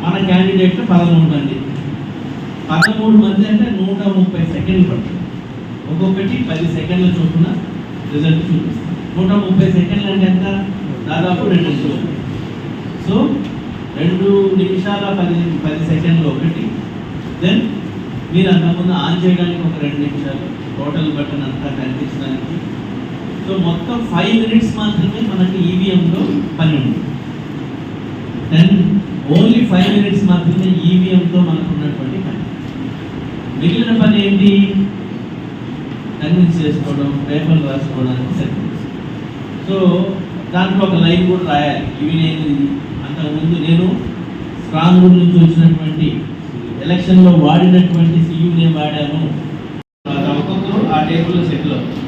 మన క్యాండిడేట్లు 13 మంది. 13 మంది అంటే 130 సెకండ్లు పడుతుంది. ఒక్కొక్కటి 10 సెకండ్ల చొప్పున రిజల్ట్ చూపిస్తాం. 130 సెకండ్లు అంటే ఎంత? దాదాపు 2 నిమిషాలు. సో 2 నిమిషాల 10 సెకండ్లు ఒకటి. దెన్ మీరు అంతకుముందు ఆన్ చేయడానికి ఒక 2 నిమిషాలు, టోటల్ బటన్ అంతా కనిపించడానికి. సో మొత్తం 5 మినిట్స్ మాత్రమే మనకి ఈవీఎంలో పని ఉంది. ఓన్లీ 5 మినిట్స్ మాత్రమే ఈవీఎంతో మనకు ఉన్నటువంటి పని. మిగిలిన పని ఏంటి? కన్విన్స్ చేసుకోవడం, పేపర్లు రాసుకోవడానికి సరిపోతుంది. సో దాంట్లో ఒక లైన్ కూడా రాయాలి. ఇవి అంతకుముందు నేను స్ట్రాంగ్ రూమ్ నుంచి వచ్చినటువంటి ఎలక్షన్లో వాడినటువంటి సియునే వాడాను. ఒక్కొక్కరు ఆ టేబుల్లో సెటిల్ అవుతారు.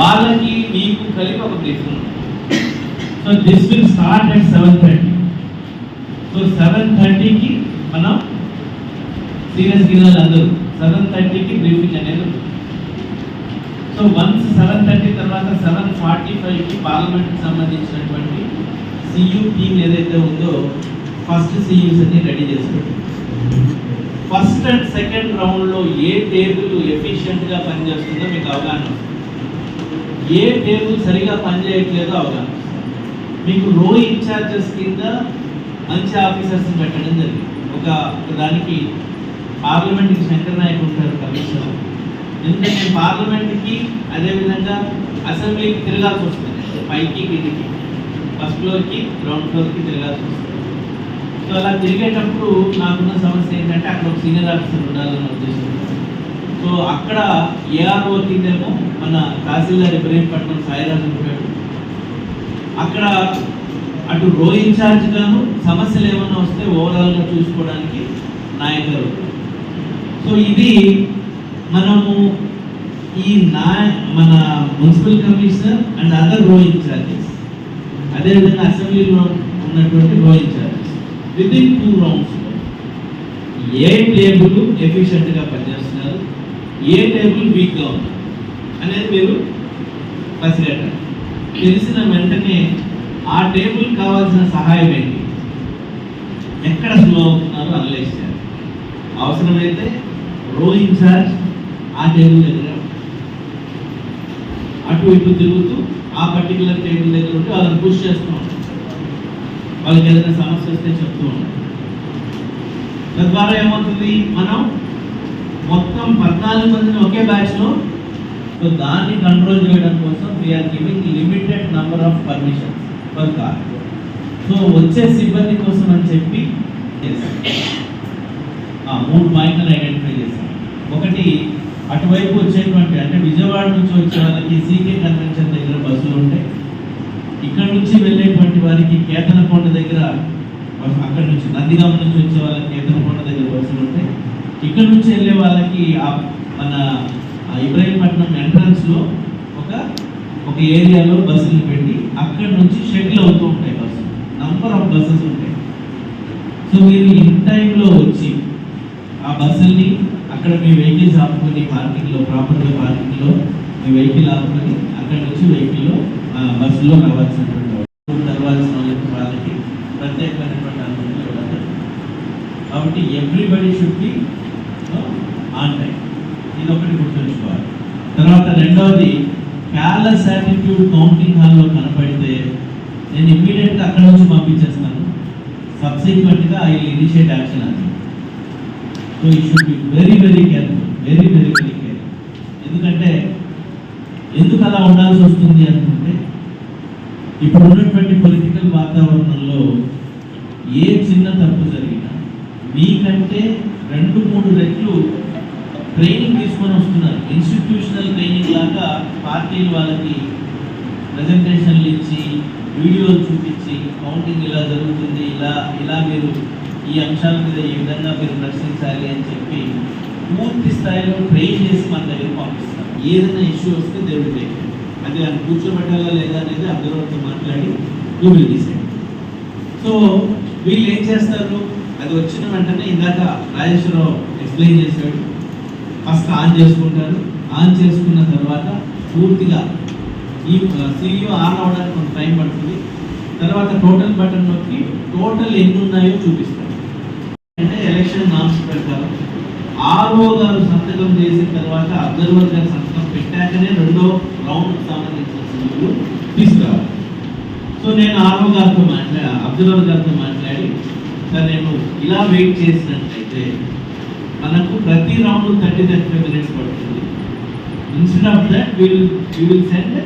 వాళ్ళకి మీకు కలిపి ఒక బ్రీఫ్ ఉంది. So this will start at 7:30. So 7:30కి మనం సీరియస్ గిన్నెలు అందరూ 7:30కి బ్రీఫింగ్ అనేది ఉంటుంది. సో వన్స్ 7:30 తర్వాత 7:45కి పార్లమెంట్కి సంబంధించినటువంటి సియు టీమ్ ఏదైతే ఉందో ఫస్ట్ సియూస్ అన్ని రెడీ చేసుకోండి. ఫస్ట్ అండ్ సెకండ్ రౌండ్లో ఏ టేబుల్ ఎఫిషియెంట్గా పనిచేస్తుందో మీకు అవగాహన వస్తుంది. ఏ టేబుల్ సరిగా పనిచేయట్లేదో అవగాహన. మీకు రో ఇన్ఛార్జెస్ కింద మంచి ఆఫీసర్స్ని పెట్టడం జరిగింది. ఒక దానికి పార్లమెంట్కి శంకర్ నాయక్ ఉంటారు కమిషనర్. ఎందుకంటే పార్లమెంట్కి అదేవిధంగా అసెంబ్లీకి తిరగాల్సి వస్తుంది. పైకి కిందికి, ఫస్ట్ ఫ్లోర్కి గ్రౌండ్ ఫ్లోర్కి తిరగాల్సి వస్తుంది. సో అలా తిరిగేటప్పుడు నాకున్న సమస్య ఏంటంటే అక్కడ ఒక సీనియర్ ఆఫీసర్ ఉండాలన్న ఉద్దేశం. సో అక్కడ ఏఆర్ఓ కిందేమో మన తహసీల్దార్ ఇబ్రహీంపట్నం సాయిరాజు ఉంటాడు. అక్కడ అటు రో ఇన్ఛార్జ్ గాను సమస్యలు ఏమన్నా వస్తే ఓవరాల్గా చూసుకోవడానికి నాయకులు. సో ఇది మనము మన మున్సిపల్ కమిషనర్ అండ్ అదర్ రో ఇన్ఛార్జెస్, అదేవిధంగా అసెంబ్లీలో ఉన్నటువంటి రో ఇన్ఛార్జెస్ విదిన్ 2 రౌండ్స్లో ఏ టేబుల్ ఎఫిషియెంట్గా పనిచేస్తున్నారు, ఏ టేబుల్ వీక్గా ఉంది అనేది మీరు పసిగట్టాలి. తెలిసిన వెంటనే ఆ టేబుల్ కావాల్సిన సహాయం ఏంటి, ఎక్కడ స్లో అవుతున్నారో అనలైజ్ చేయాలి. అవసరమైతే రో ఇన్ఛార్జ్ ఆ టేబుల్ దగ్గర అటు ఇటు తిరుగుతూ ఆ పర్టికులర్ టేబుల్ దగ్గర ఉంటే వాళ్ళని పుష్ చేస్తూ ఉంటారు. వాళ్ళకి ఏదైనా సమస్య వస్తే చెప్తూ ఉంటారు. తద్వారా ఏమవుతుంది, మనం మొత్తం 14 మందిని ఒకే బ్యాచ్లో. సో దాన్ని కంట్రోల్ చేయడం కోసం we're giving limited number of permissions per car. So వచ్చే సిబ్బంది కోసం అని చెప్పి 3 పాయింట్లను ఐడెంటిఫై చేశాం. ఒకటి, అటువైపు వచ్చేటువంటి అంటే విజయవాడ నుంచి వచ్చే వాళ్ళకి సీకే కన్వెన్షన్ దగ్గర బస్సులు ఉంటాయి. ఇక్కడ నుంచి వెళ్ళేటువంటి వారికి కేతనకొండ దగ్గర, అక్కడ నుంచి నందిగామ నుంచి వచ్చే వాళ్ళకి కేతనకొండ దగ్గర బస్సులు ఉంటాయి. ఇక్కడ నుంచి వెళ్ళే వాళ్ళకి మన ఇబ్రహీంపట్నం ఎంట్రన్స్లో ఒక ఏరియాలో బస్సులు పెట్టి అక్కడ నుంచి షటిల్ అవుతూ ఉంటాయి బస్సులు. నంబర్ ఆఫ్ బస్సెస్ ఉంటాయి. సో మీరు ఇన్ టైంలో వచ్చి ఆ బస్సుల్ని అక్కడ మీ వెహికల్స్ ఆపుకొని పార్కింగ్లో, ప్రాపర్గా పార్కింగ్లో మీ వెహికల్ ఆపుకొని అక్కడ నుంచి వెహికల్లో బస్సులో రావాల్సినటువంటి తెరవాల్సిన వాళ్ళకి ప్రత్యేకమైనటువంటి అనుమతులు ఇవ్వడం. కాబట్టి everybody should be on time. ఇది ఒకటి గుర్తుంచుకోవాలి. తర్వాత రెండవది, క్యార్లెస్ యాటిట్యూడ్ కౌంటింగ్ హాల్లో కనపడితే నేను ఇమ్మీడియట్గా అక్కడ నుంచి పంపించేస్తాను. సబ్సిక్వెంట్గా ఐ విల్ ఇనిషియేట్ యాక్షన్ అని. So you should be very very careful, very very very careful. ఎందుకంటే ఎందుకు అలా ఉండాల్సి వస్తుంది అనుకుంటే, ఇప్పుడు ఉన్నటువంటి పొలిటికల్ వాతావరణంలో ఏ చిన్న తప్పు జరిగినా మీకంటే 2-3 రెట్లు ట్రైనింగ్ తీసుకొని వస్తున్నారు. ఇన్స్టిట్యూషనల్ ట్రైనింగ్ లాగా పార్టీలు వాళ్ళకి ప్రజెంటేషన్లు ఇచ్చి, వీడియోలు చూపించి, కౌంటింగ్ ఇలా జరుగుతుంది, ఇలా మీరు ఈ అంశాల మీద ఈ విధంగా మీరు ప్రశ్నించాలి అని చెప్పి పూర్తి స్థాయిలో ట్రైన్ చేసి మన దగ్గర పంపిస్తారు. ఏదైనా ఇష్యూ వస్తే దేవుడి దగ్గర అది అని కూర్చోబెట్టాలా లేదా అనేది అందరితో మాట్లాడి యూ విల్ డిసైడ్. సో వీళ్ళు ఏం చేస్తారు, అది వచ్చిన వెంటనే ఇందాక రాజేశ్వరరావు ఎక్స్ప్లెయిన్ చేశాడు, ఫస్ట్ ఆన్ చేసుకుంటారు. ఆన్ చేసుకున్న తర్వాత పూర్తిగా ఈ సిఇఓ ఆన్ అవ్వడానికి కొంత టైం పడుతుంది. తర్వాత టోటల్ బటన్ నొక్కి టోటల్ ఎన్ని ఉన్నాయో చూపిస్తారు. ఆర్ఓ గారు సంతకం చేసిన తర్వాత అబ్జర్వర్ గారు సంతకం పెట్టాకనే రెండో రౌండ్ సంబంధించిన సభ్యులు తీసుకురావాలి. సో నేను ఆర్ఓ గారితో అబ్జర్వర్ గారితో మాట్లాడి, సార్ నేను ఇలా వెయిట్ చేసినట్లయితే మనకు ప్రతి రౌండ్ 30-35 మినిట్స్ పడుతుంది. Instead of that will send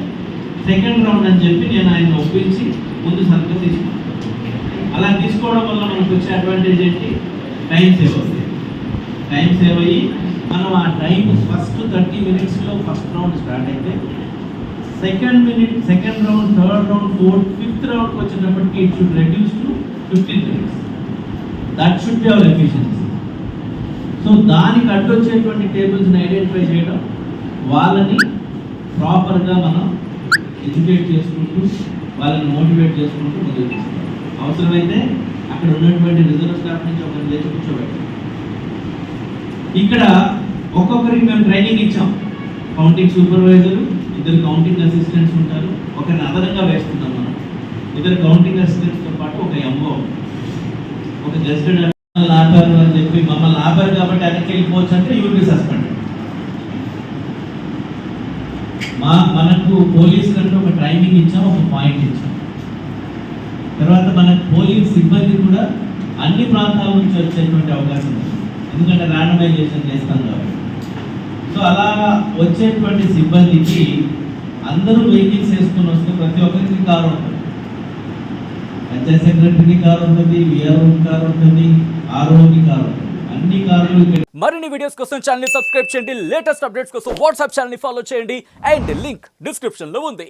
second round అని చెప్పి నేను ఆయన ఒప్పించి ముందు సంతకం తీసుకున్నాను. అలా తీసుకోవడం వల్ల మనకు వచ్చే అడ్వాంటేజ్ ఏంటి? టైం సేవ్ అవుతుంది. టైం సేవ్ అయ్యి మనం ఆ టైం ఫస్ట్ 30 మినిట్స్లో ఫస్ట్ రౌండ్ స్టార్ట్ అయితే second round, third round, fourth, fifth రౌండ్కి వచ్చేటప్పటికి it should reduce to 15 minutes. That should be our efficiency. So దానికి అడ్డొచ్చేటువంటి టేబుల్స్ని ఐడెంటిఫై చేయడం, వాళ్ళని ప్రాపర్గా మనం ఎడ్యుకేట్ చేసుకుంటూ వాళ్ళని మోటివేట్ చేసుకుంటూ ముందుకు తీసుకోవాలి. అవసరమైతే అక్కడ ఉన్నటువంటి రిజర్వ్ స్టాఫ్ నుంచి ఒకరిని లేచి కూర్చోబెట్టాం. ఇక్కడ ఒక్కొక్కరికి మేము ట్రైనింగ్ ఇచ్చాం. కౌంటింగ్ సూపర్వైజర్, 2 కౌంటింగ్ అసిస్టెంట్స్ ఉంటారు. ఒకరిని అదనంగా వేస్తున్నాం మనం. 2 కౌంటింగ్ అసిస్టెంట్స్తో పాటు ఒక ఎంఓ, ఒక గెస్టెడ్ ఆపారు అని చెప్పి మమ్మల్ని ఆపారు కాబట్టి వెనక్కి వెళ్ళిపోవచ్చు అంటే యూ విల్ బి సస్పెండెడ్. మనకు పోలీస్ కంటే ఒక ట్రైనింగ్ ఇచ్చాం, ఒక పాయింట్ ఇచ్చాం. తర్వాత మనకు పోలీస్ సిబ్బంది కూడా అన్ని ప్రాంతాల నుంచి వచ్చేటువంటి అవకాశం ఉంది, ఎందుకంటే ర్యాండమైజేషన్ చేస్తాం కాబట్టి. సో అలా వచ్చేటువంటి సిబ్బందికి అందరూ వెహికల్స్ వేసుకొని వస్తే ప్రతి ఒక్కరికి కారు ఉంటుంది. పంచాయత్ సెక్రటరీకి కారు ఉంటుంది, విఆర్ఓ కారు ఉంటుంది, ఆర్ఓకి కారు ఉంటుంది. అన్ని కార్లు. మరిన్ని వీడియోస్ కోసం ఛానల్ ని సబ్స్క్రైబ్ చేయండి. లేటెస్ట్ అప్డేట్స్ కోసం వాట్సాప్ ఛానల్ ని ఫాలో చేయండి. అండ్ లింక్ డిస్క్రిప్షన్ లో ఉంది.